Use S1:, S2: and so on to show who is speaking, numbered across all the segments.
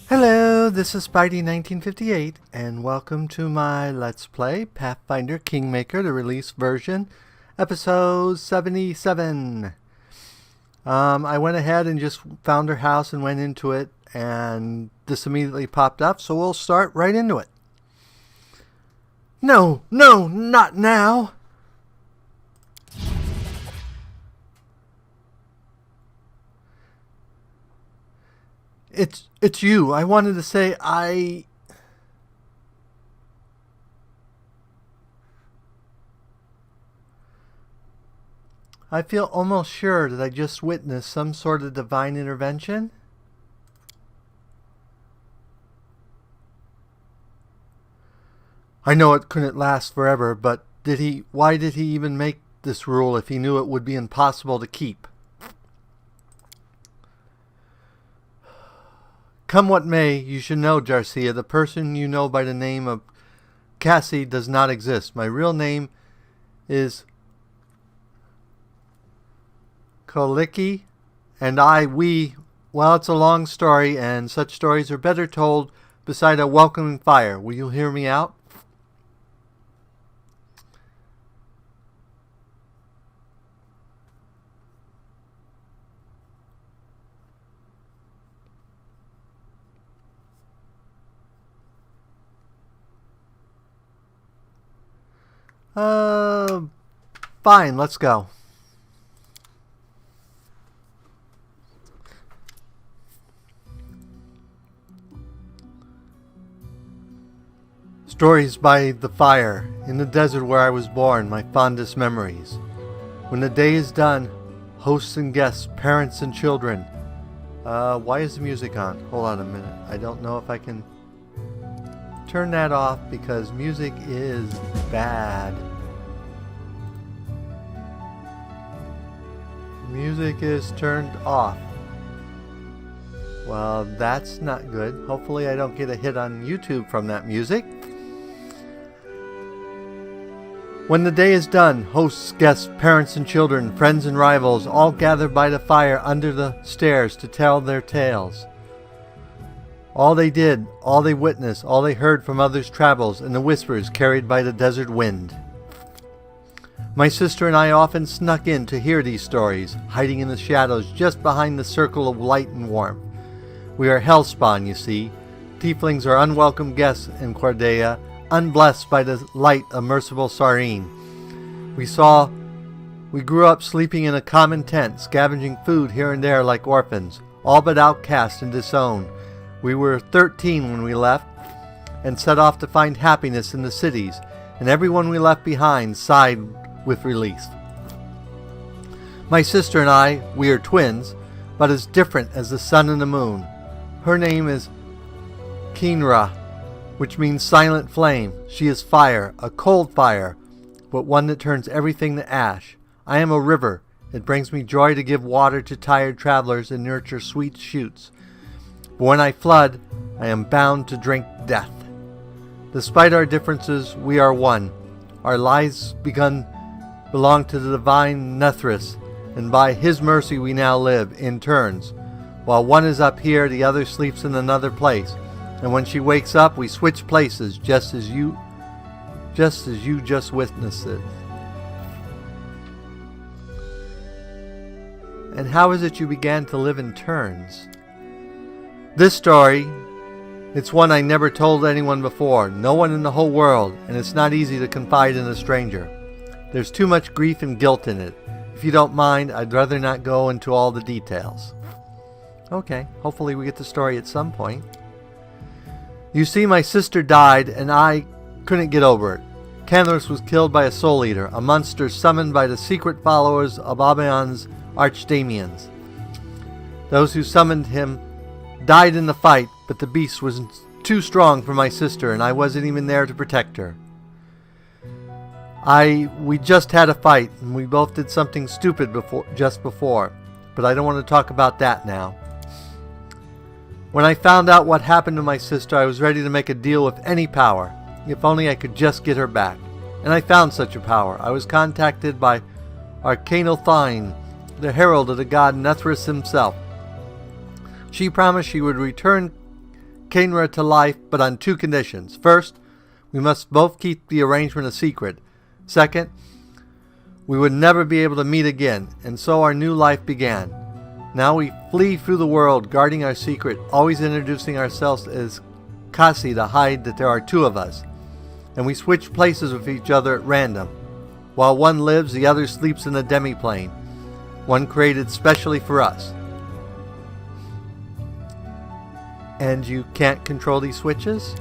S1: Hello, this is Spidey1958, and welcome to my Let's Play Pathfinder Kingmaker, the release version, episode 77. I went ahead and just found her house and went into it, and this immediately popped up, so we'll start right into it. No, not now! It's you. I wanted to say I feel almost sure that I just witnessed some sort of divine intervention. I know it couldn't last forever, but why did he even make this rule if he knew it would be impossible to keep? Come what may, you should know, Jarcia, the person you know by the name of Kaessi does not exist. My real name is Kaessi, and well, it's a long story, and such stories are better told beside a welcoming fire. Will you hear me out? Fine, let's go. Stories by the fire, in the desert where I was born, my fondest memories. When the day is done, hosts and guests, parents and children. Why is the music on? Hold on a minute. I don't know if I can turn that off because music is bad. Music is turned off. Well, that's not good. Hopefully I don't get a hit on YouTube from that music. When the day is done, hosts, guests, parents and children, friends and rivals all gather by the fire under the stairs to tell their tales. All they did, all they witnessed, all they heard from others' travels, and the whispers carried by the desert wind. My sister and I often snuck in to hear these stories, hiding in the shadows just behind the circle of light and warmth. We are hellspawn, you see. Tieflings are unwelcome guests in Quardea, unblessed by the light of merciful Sarene. We grew up sleeping in a common tent, scavenging food here and there like orphans, all but outcast and disowned. We were 13 when we left, and set off to find happiness in the cities, and everyone we left behind sighed with relief. My sister and I, we are twins, but as different as the sun and the moon. Her name is Kinra, which means silent flame. She is fire, a cold fire, but one that turns everything to ash. I am a river. It brings me joy to give water to tired travelers and nurture sweet shoots. But when I flood, I am bound to drink death. Despite our differences, we are one. Our lives belong to the divine Nethris, and by his mercy we now live in turns. While one is up here, the other sleeps in another place, and when she wakes up, we switch places, just as you just witnessed it. And how is it you began to live in turns? This story, it's one I never told anyone before, no one in the whole world, and it's not easy to confide in a stranger. There's too much grief and guilt in it. If you don't mind, I'd rather not go into all the details. Okay, hopefully we get the story at some point. You see, my sister died, and I couldn't get over it. Canthus was killed by a soul eater, a monster summoned by the secret followers of Abaddon's archdemons. Those who summoned him died in the fight, but the beast was too strong for my sister, and I wasn't even there to protect her. We just had a fight, and we both did something stupid just before, but I don't want to talk about that now. When I found out what happened to my sister, I was ready to make a deal with any power, if only I could just get her back. And I found such a power. I was contacted by Arcanothyne, the herald of the god Nethris himself. She promised she would return Kaenra to life, but on 2 conditions. First, we must both keep the arrangement a secret. Second, we would never be able to meet again, and so our new life began. Now we flee through the world, guarding our secret, always introducing ourselves as Kaessi to hide that there are 2 of us. And we switch places with each other at random. While one lives, the other sleeps in a demi-plane, one created specially for us. And you can't control these switches?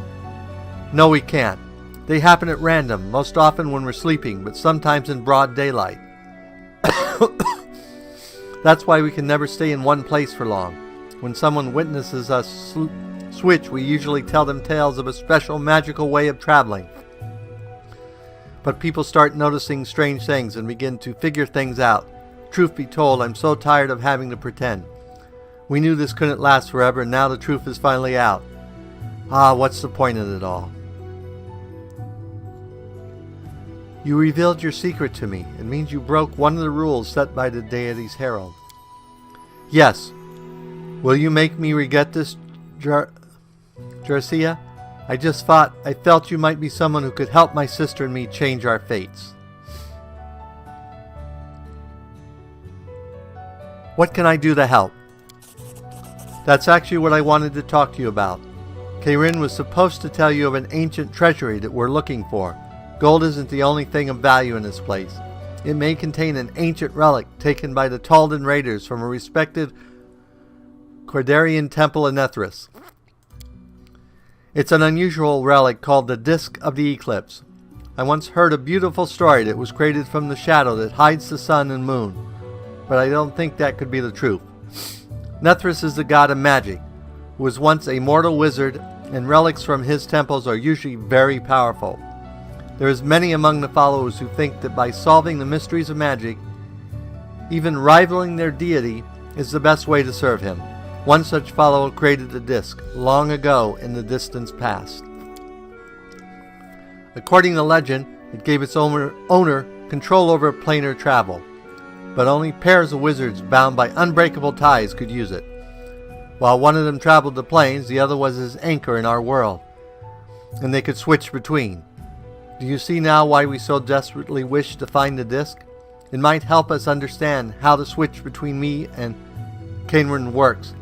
S1: No, we can't. They happen at random, most often when we're sleeping, but sometimes in broad daylight. That's why we can never stay in one place for long. When someone witnesses us switch, we usually tell them tales of a special magical way of traveling. But people start noticing strange things and begin to figure things out. Truth be told, I'm so tired of having to pretend. We knew this couldn't last forever, and now the truth is finally out. What's the point of it all? You revealed your secret to me. It means you broke one of the rules set by the deity's herald. Yes. Will you make me regret this, Jarcia? I felt you might be someone who could help my sister and me change our fates. What can I do to help? That's actually what I wanted to talk to you about. Kairin was supposed to tell you of an ancient treasury that we're looking for. Gold isn't the only thing of value in this place. It may contain an ancient relic taken by the Taldan raiders from a respected Cordarian temple in Ethris. It's an unusual relic called the Disk of the Eclipse. I once heard a beautiful story that was created from the shadow that hides the sun and moon, but I don't think that could be the truth. Nethris is the god of magic, who was once a mortal wizard, and relics from his temples are usually very powerful. There is many among the followers who think that by solving the mysteries of magic, even rivaling their deity, is the best way to serve him. One such follower created the disc long ago in the distant past. According to legend, it gave its owner control over planar travel, but only pairs of wizards bound by unbreakable ties could use it. While one of them traveled the planes, the other was his anchor in our world, and they could switch between. Do you see now why we so desperately wish to find the disc? It might help us understand how the switch between me and Kaenra works,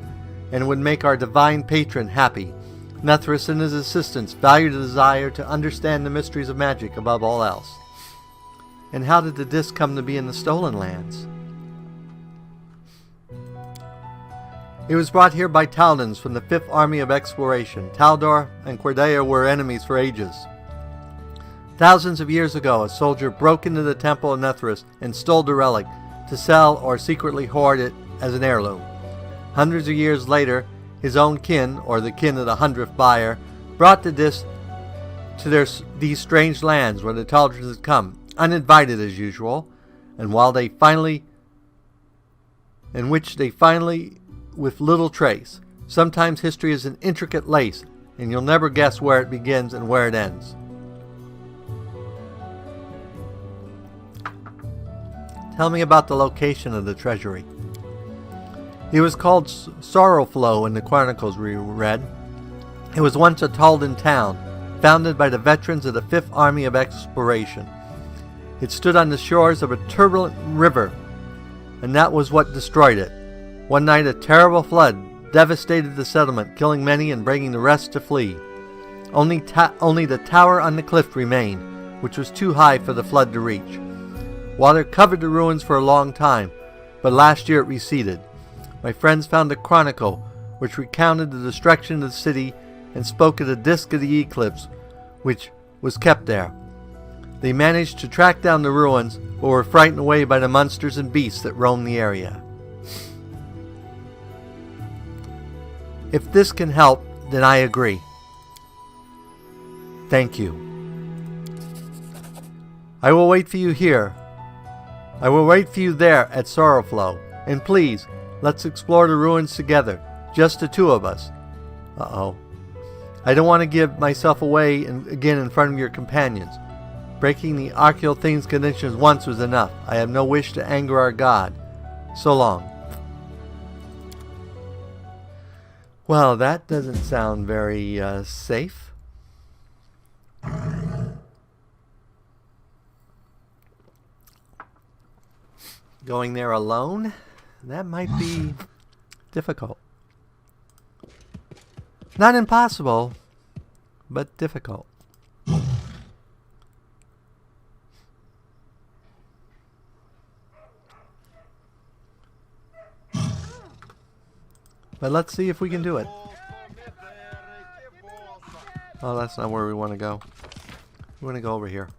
S1: and it would make our divine patron happy. Nethris and his assistants value the desire to understand the mysteries of magic above all else. And how did the disc come to be in the Stolen Lands? It was brought here by Taldans from the 5th Army of Exploration. Taldor and Cordaia were enemies for ages. Thousands of years ago, a soldier broke into the temple of Nethris and stole the relic to sell or secretly hoard it as an heirloom. Hundreds of years later, his own kin, or the kin of the 100th buyer, brought the disc to these strange lands where the Taldans had come, uninvited as usual, and with little trace. Sometimes history is an intricate lace, and you'll never guess where it begins and where it ends. Tell me about the location of the treasury. It was called Sorrowflow in the chronicles we read. It was once a Taldan town, founded by the veterans of the 5th Army of Exploration. It stood on the shores of a turbulent river, and that was what destroyed it. One night a terrible flood devastated the settlement, killing many and bringing the rest to flee. Only the tower on the cliff remained, which was too high for the flood to reach. Water covered the ruins for a long time, but last year it receded. My friends found a chronicle which recounted the destruction of the city and spoke of the Disk of the Eclipse, which was kept there. They managed to track down the ruins, but were frightened away by the monsters and beasts that roamed the area. If this can help, then I agree. Thank you. I will wait for you here. I will wait for you there at Sorrowflow. And please, let's explore the ruins together. Just the 2 of us. Uh-oh. I don't want to give myself away again in front of your companions. Breaking the Archeal Things conditions once was enough. I have no wish to anger our god. So long. Well, that doesn't sound very safe. Going there alone? That might be difficult. Not impossible, but difficult. But let's see if we can do it. Oh, that's not where we want to go. We want to go over here.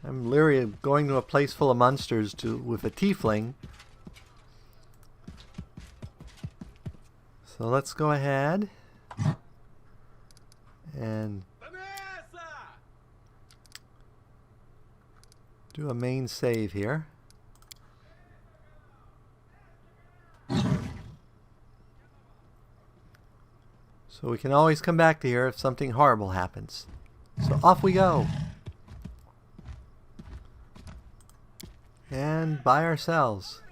S1: I'm leery of going to a place full of monsters with a tiefling. So let's go ahead and do a main save here. So we can always come back to here if something horrible happens. So off we go. And by ourselves.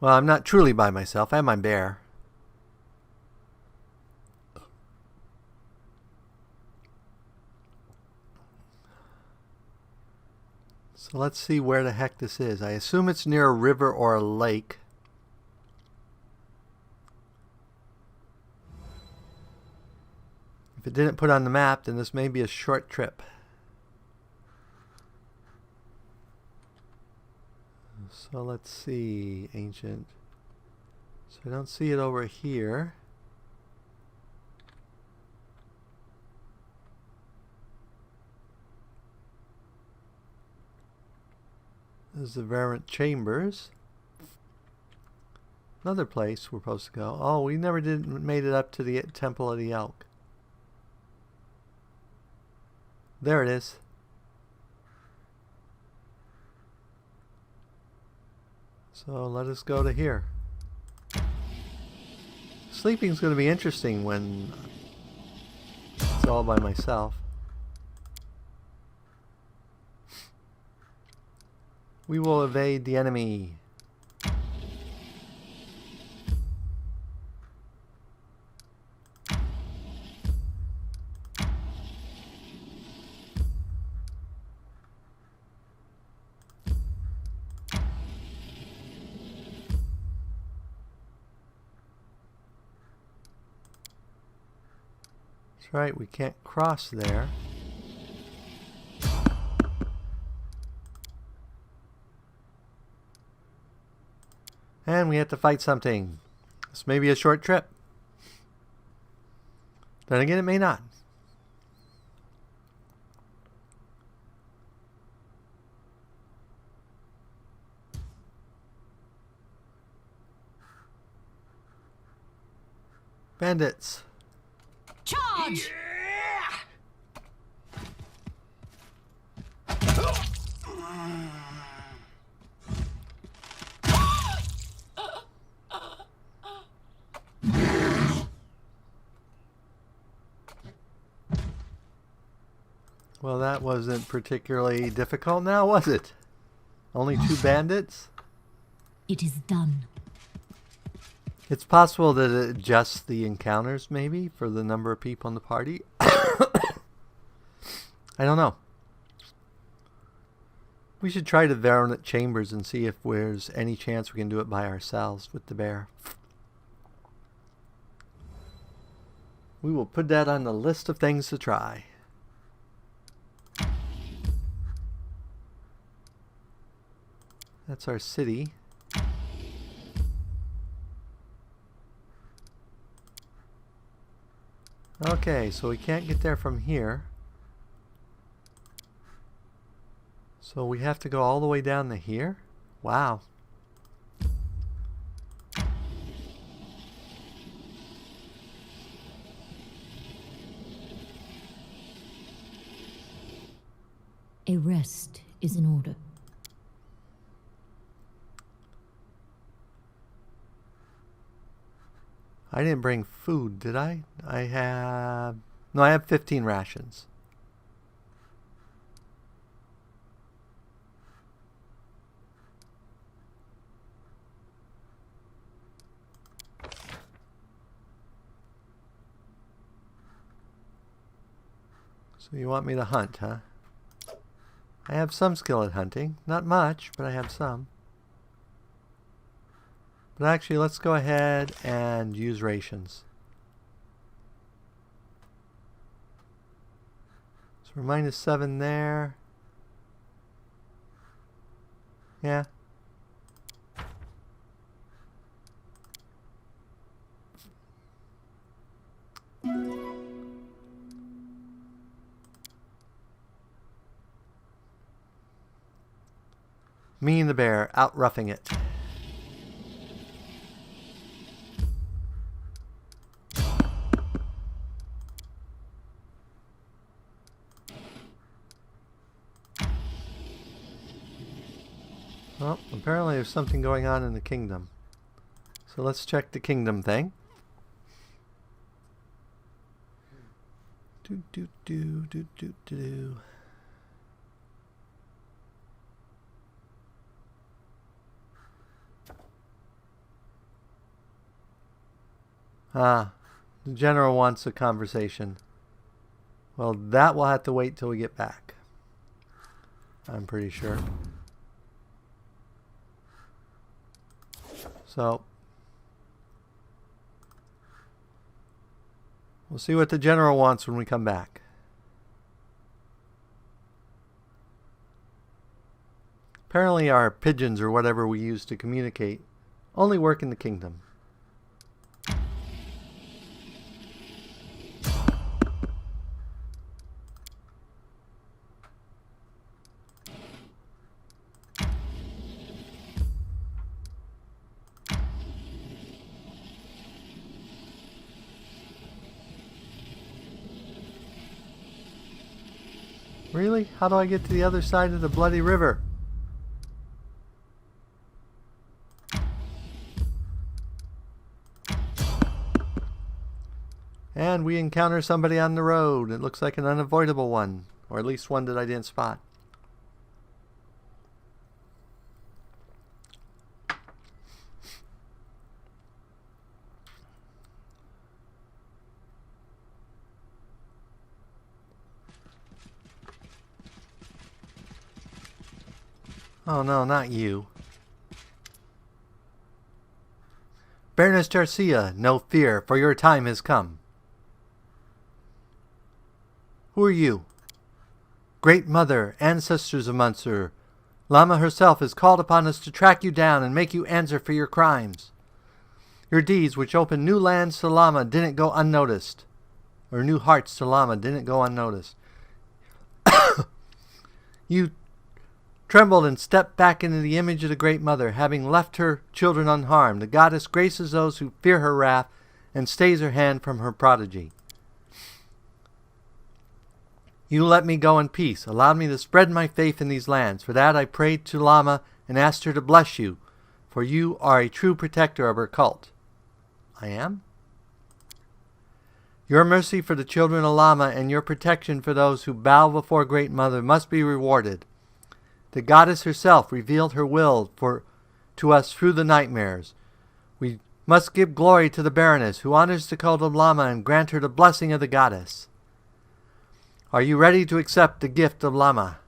S1: Well, I'm not truly by myself. I have my bear. So let's see where the heck this is. I assume it's near a river or a lake. If it didn't put on the map, then this may be a short trip. So let's see, ancient. So I don't see it over here. There's the Variant Chambers. Another place we're supposed to go. Oh, we never made it up to the Temple of the Elk. There it is. So let us go to here. Sleeping's going to be interesting when it's all by myself. We will evade the enemy. That's right, we can't cross there. And we have to fight something. This may be a short trip. Then again, it may not. Bandits.
S2: Charge!
S1: Well, that wasn't particularly difficult now, was it? Only 2 bandits?
S2: It is done.
S1: It's possible that it adjusts the encounters, maybe, for the number of people in the party. I don't know. We should try the Variant Chambers and see if there's any chance we can do it by ourselves with the bear. We will put that on the list of things to try. That's our city. Okay, so we can't get there from here. So we have to go all the way down to here? Wow.
S2: A rest is in order.
S1: I didn't bring food, did I? No, I have 15 rations. So you want me to hunt, huh? I have some skill at hunting. Not much, but I have some. But actually, let's go ahead and use rations. So we're -7 there. Yeah. Me and the bear out roughing it. Well, apparently there's something going on in the kingdom. So let's check the kingdom thing. Do do do do do do. Ah, the general wants a conversation. Well, that will have to wait till we get back. I'm pretty sure. So, we'll see what the general wants when we come back. Apparently our pigeons or whatever we use to communicate only work in the kingdom. Really? How do I get to the other side of the bloody river? And we encounter somebody on the road. It looks like an unavoidable one, or at least one that I didn't spot. Oh no, not you. Baroness Garcia, no fear, for your time has come. Who are you? Great Mother, ancestors of Mansur, Lama herself has called upon us to track you down and make you answer for your crimes. Your deeds, which opened new lands to Lama, didn't go unnoticed. Or new hearts to Lama didn't go unnoticed. You trembled and stepped back into the image of the Great Mother, having left her children unharmed. The goddess graces those who fear her wrath and stays her hand from her prodigy. You let me go in peace, allowed me to spread my faith in these lands. For that I prayed to Lama and asked her to bless you, for you are a true protector of her cult. I am? Your mercy for the children of Lama and your protection for those who bow before Great Mother must be rewarded. The goddess herself revealed her will to us through the nightmares. We must give glory to the Baroness, who honors the cult of Lama, and grant her the blessing of the goddess. Are you ready to accept the gift of Lama?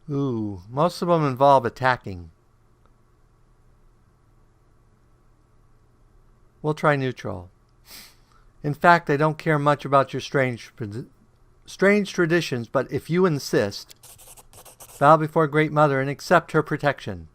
S1: Ooh, most of them involve attacking. We'll try neutral. In fact, I don't care much about your strange traditions, but if you insist, bow before Great Mother and accept her protection.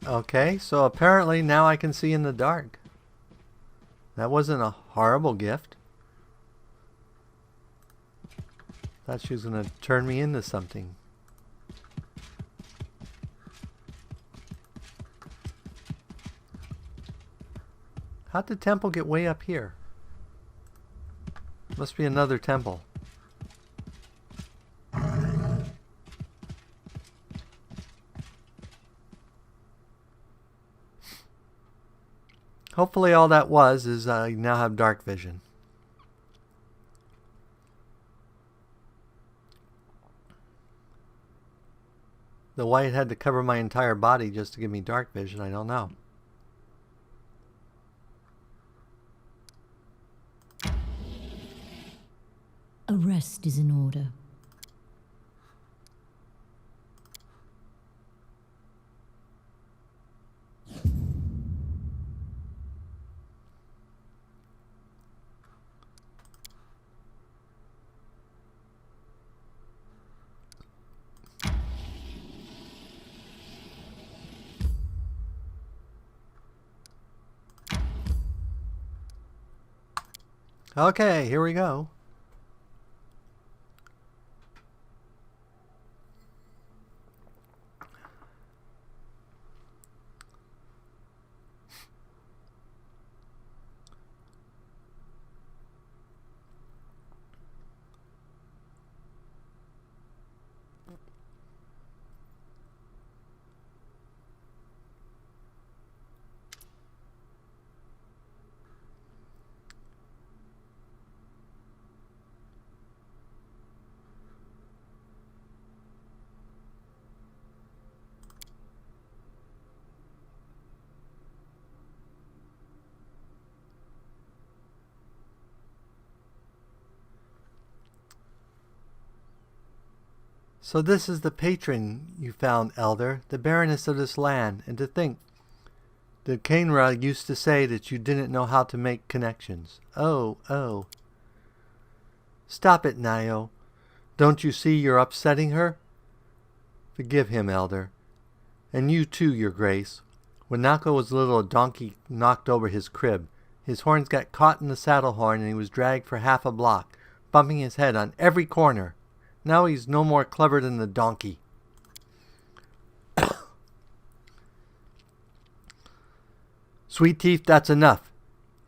S1: Okay, so apparently now I can see in the dark. That wasn't a horrible gift. Thought she was going to turn me into something. How'd the temple get way up here? Must be another temple. Hopefully all that was is I now have dark vision. The white had to cover my entire body just to give me dark vision, I don't know.
S2: A rest is in order.
S1: Okay, here we go. So this is the patron you found, Elder, the Baroness of this land, and to think, the Kaenra used to say that you didn't know how to make connections. Oh, oh. Stop it, Nio. Don't you see you're upsetting her? Forgive him, Elder. And you too, Your Grace. When Nako was little, a donkey knocked over his crib. His horns got caught in the saddle horn and he was dragged for half a block, bumping his head on every corner. Now he's no more clever than the donkey. Sweet Teeth, that's enough.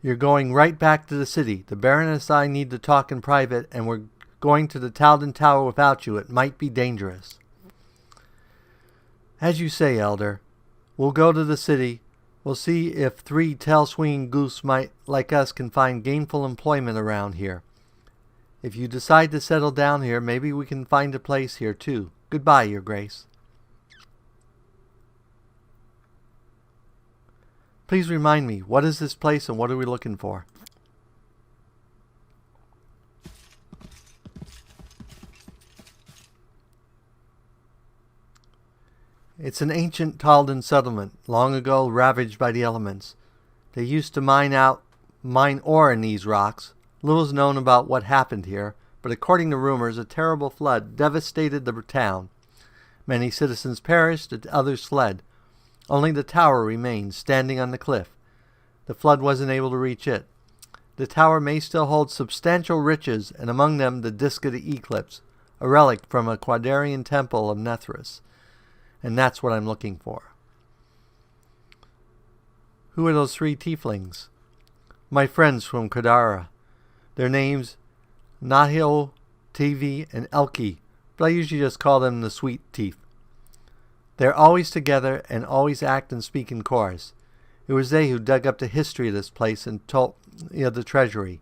S1: You're going right back to the city. The Baroness and I need to talk in private, and we're going to the Talden Tower without you. It might be dangerous. As you say, Elder. We'll go to the city. We'll see if 3 tail-swinging goose like us can find gainful employment around here. If you decide to settle down here, maybe we can find a place here too. Goodbye, Your Grace. Please remind me, what is this place and what are we looking for? It's an ancient Talden settlement, long ago ravaged by the elements. They used to mine ore in these rocks. Little is known about what happened here, but according to rumors, a terrible flood devastated the town. Many citizens perished and others fled. Only the tower remained, standing on the cliff. The flood wasn't able to reach it. The tower may still hold substantial riches, and among them the Disk of the Eclipse, a relic from a Quadarian temple of Nethris. And that's what I'm looking for. Who are those 3 tieflings? My friends from Kadara. Their names, Nahil, Tivi, and Elki, but I usually just call them the Sweet Teeth. They're always together and always act and speak in chorus. It was they who dug up the history of this place and told the treasury,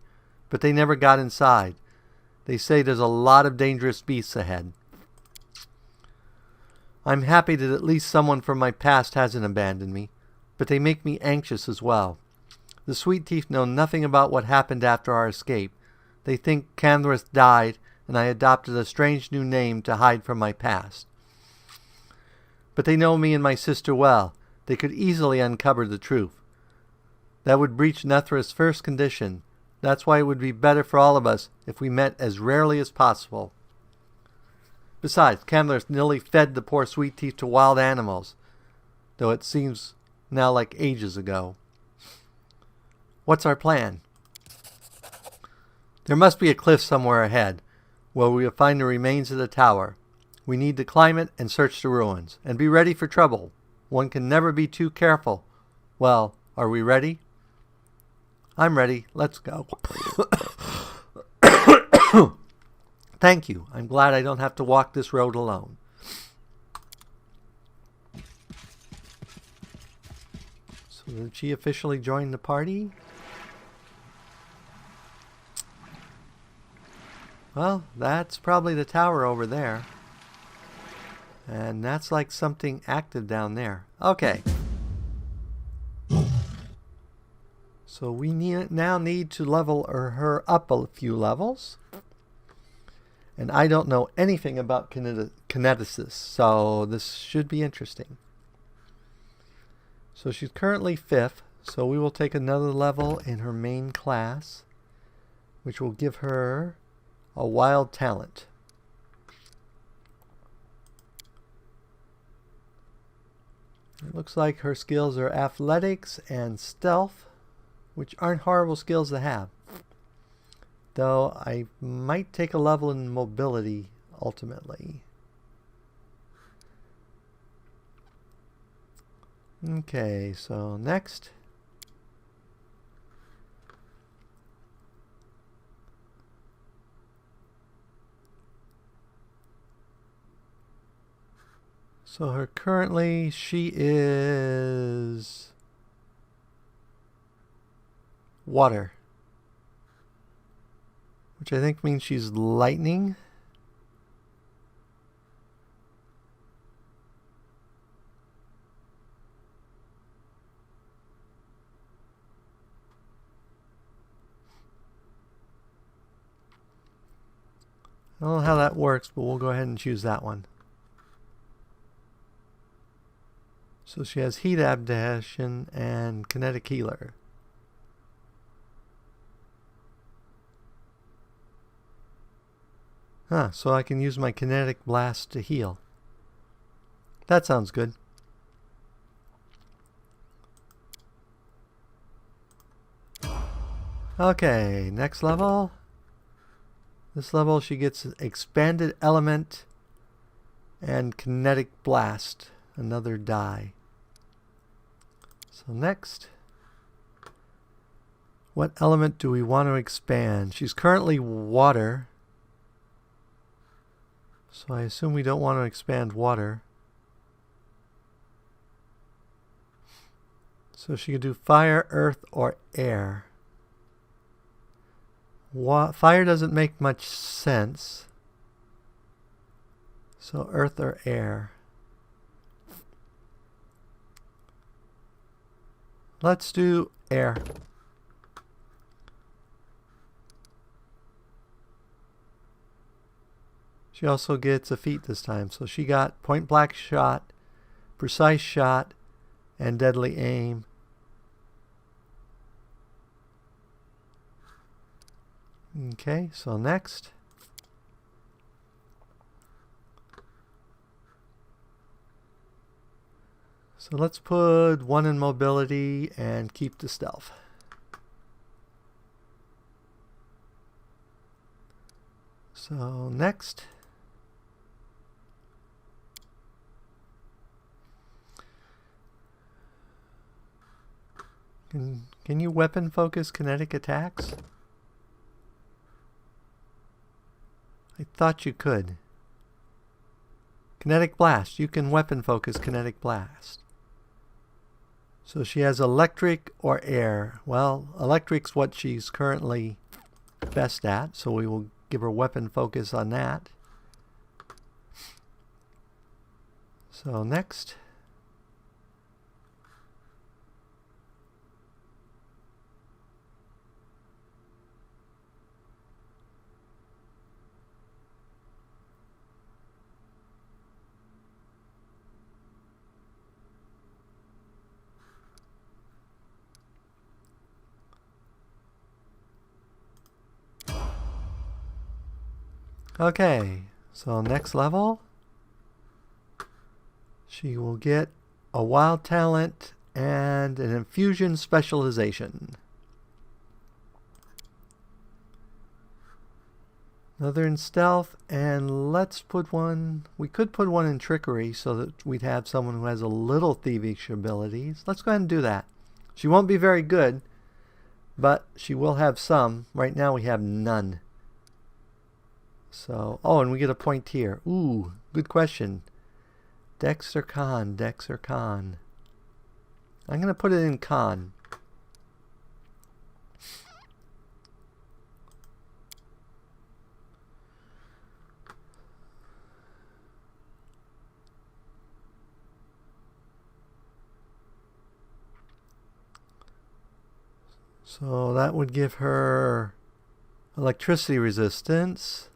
S1: but they never got inside. They say there's a lot of dangerous beasts ahead. I'm happy that at least someone from my past hasn't abandoned me, but they make me anxious as well. The Sweet Teeth know nothing about what happened after our escape. They think Candrath died, and I adopted a strange new name to hide from my past. But they know me and my sister well. They could easily uncover the truth. That would breach Nethra's first condition. That's why it would be better for all of us if we met as rarely as possible. Besides, Candrath nearly fed the poor Sweet Teeth to wild animals. though it seems now like ages ago. What's our plan? There must be a cliff somewhere ahead, where we will find the remains of the tower. We need to climb it and search the ruins, and be ready for trouble. One can never be too careful. Well, are we ready? I'm ready. Let's go. Thank you. I'm glad I don't have to walk this road alone. So did she officially join the party? Well, that's probably the tower over there. And that's like something active down there. Okay. So we now need to level her up a few levels. And I don't know anything about kineticists, so this should be interesting. So she's currently 5th, so we will take another level in her main class, which will give her a wild talent. It looks like her skills are athletics and stealth, which aren't horrible skills to have. Though I might take a level in mobility ultimately. Okay, so next. So her currently, she is water, which I think means she's lightning. I don't know how that works, but we'll go ahead and choose that one. So she has heat adaptation and kinetic healer. So I can use my kinetic blast to heal. That sounds good. Okay, next level. This level she gets expanded element and kinetic blast, another die. So next, what element do we want to expand? She's currently water, so I assume we don't want to expand water. So she can do fire, earth, or air. Fire doesn't make much sense. So earth or air. Let's do air. She also gets a feat this time. So she got point blank shot, precise shot, and deadly aim. Okay, so next. So let's put 1 in mobility and keep the stealth. So next. Can you weapon focus kinetic attacks? I thought you could. Kinetic blast. You can weapon focus kinetic blast. So she has electric or air. Well, electric's what she's currently best at, so we will give her weapon focus on that. So next. Okay, so next level, she will get a wild talent, and an infusion specialization. Another in stealth, and let's put one, we could put one in trickery so that we'd have someone who has a little thievish abilities. Let's go ahead and do that. She won't be very good, but she will have some. Right now we have none. So, oh, and we get a point here. Ooh, good question. Dex or con? Dex or con? I'm going to put it in con. So that would give her electricity resistance.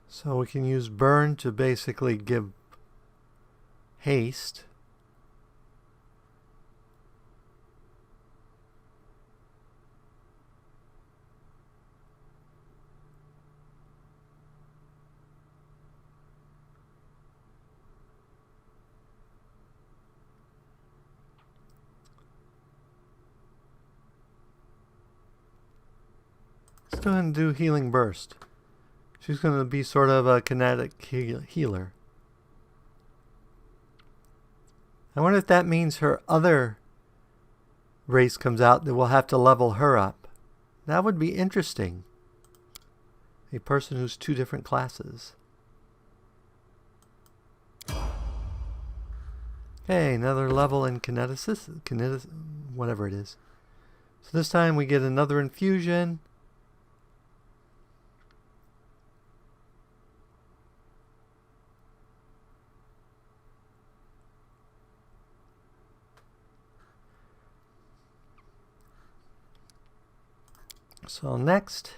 S1: So we can use burn to basically give haste. Let's go ahead and do healing burst. She's going to be sort of a kinetic healer. I wonder if that means her other race comes out that we'll have to level her up. That would be interesting. A person who's two different classes. Okay, another level in whatever it is. So this time we get another infusion. So next,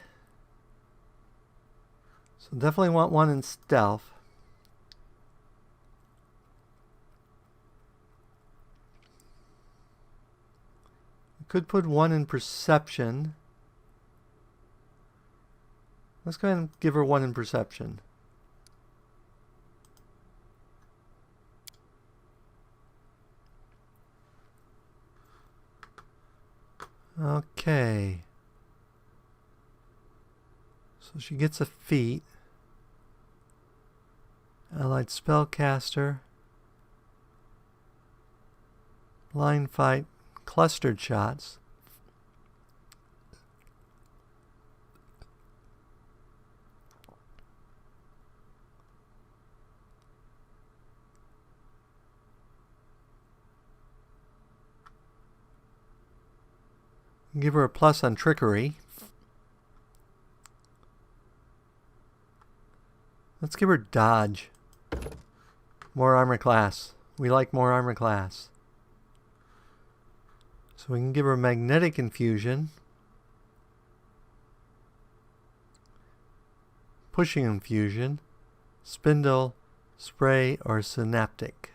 S1: so definitely want one in stealth. We could put one in perception. Let's go ahead and give her one in perception. Okay. So she gets a feat. Allied spellcaster. Line fight. Clustered shots. Give her a plus on trickery. Let's give her dodge. More armor class. We like more armor class. So we can give her magnetic infusion. Pushing infusion. Spindle, spray, or synaptic.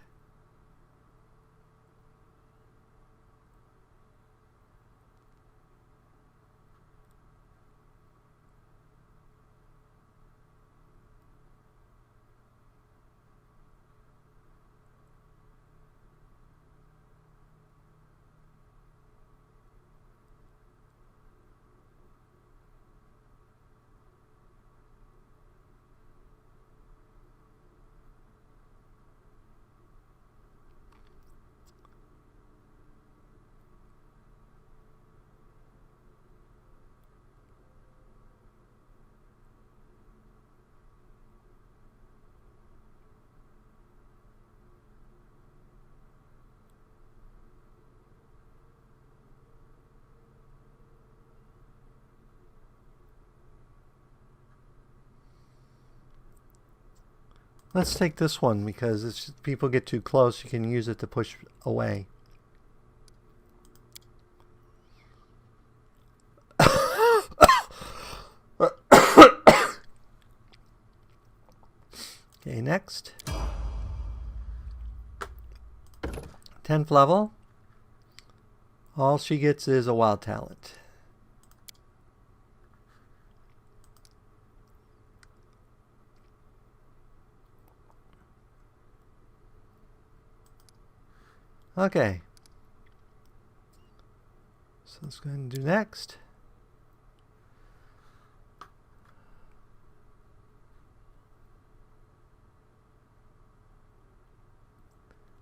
S1: Let's take this one because if people get too close, you can use it to push away. next. 10th level. All she gets is a wild talent. Okay. So let's go ahead and do next.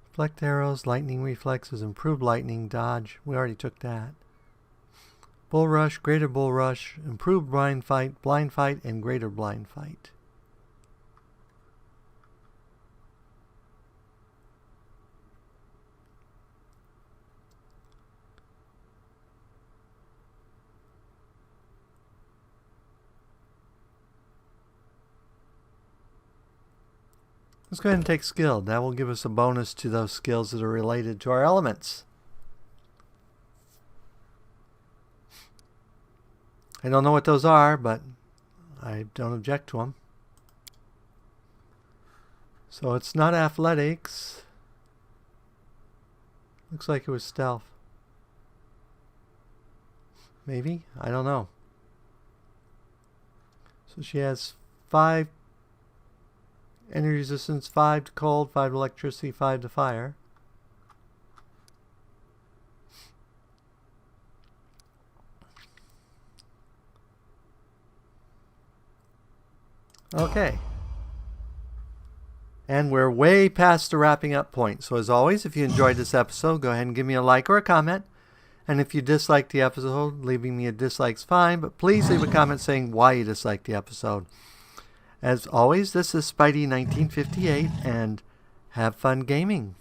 S1: Deflect arrows, lightning reflexes, improved lightning, dodge. We already took that. Bull rush, greater bull rush, improved blind fight, and greater blind fight. Let's go ahead and take skilled. That will give us a bonus to those skills that are related to our elements. I don't know what those are, but I don't object to them. So it's not athletics. Looks like it was stealth. Maybe? I don't know. So she has 5 energy resistance, 5 to cold, 5 to electricity, 5 to fire. Okay. And we're way past the wrapping up point. So as always, if you enjoyed this episode, go ahead and give me a like or a comment. And if you disliked the episode, leaving me a dislike's fine, but please leave a comment saying why you disliked the episode. As always, this is Spidey 1958, and have fun gaming.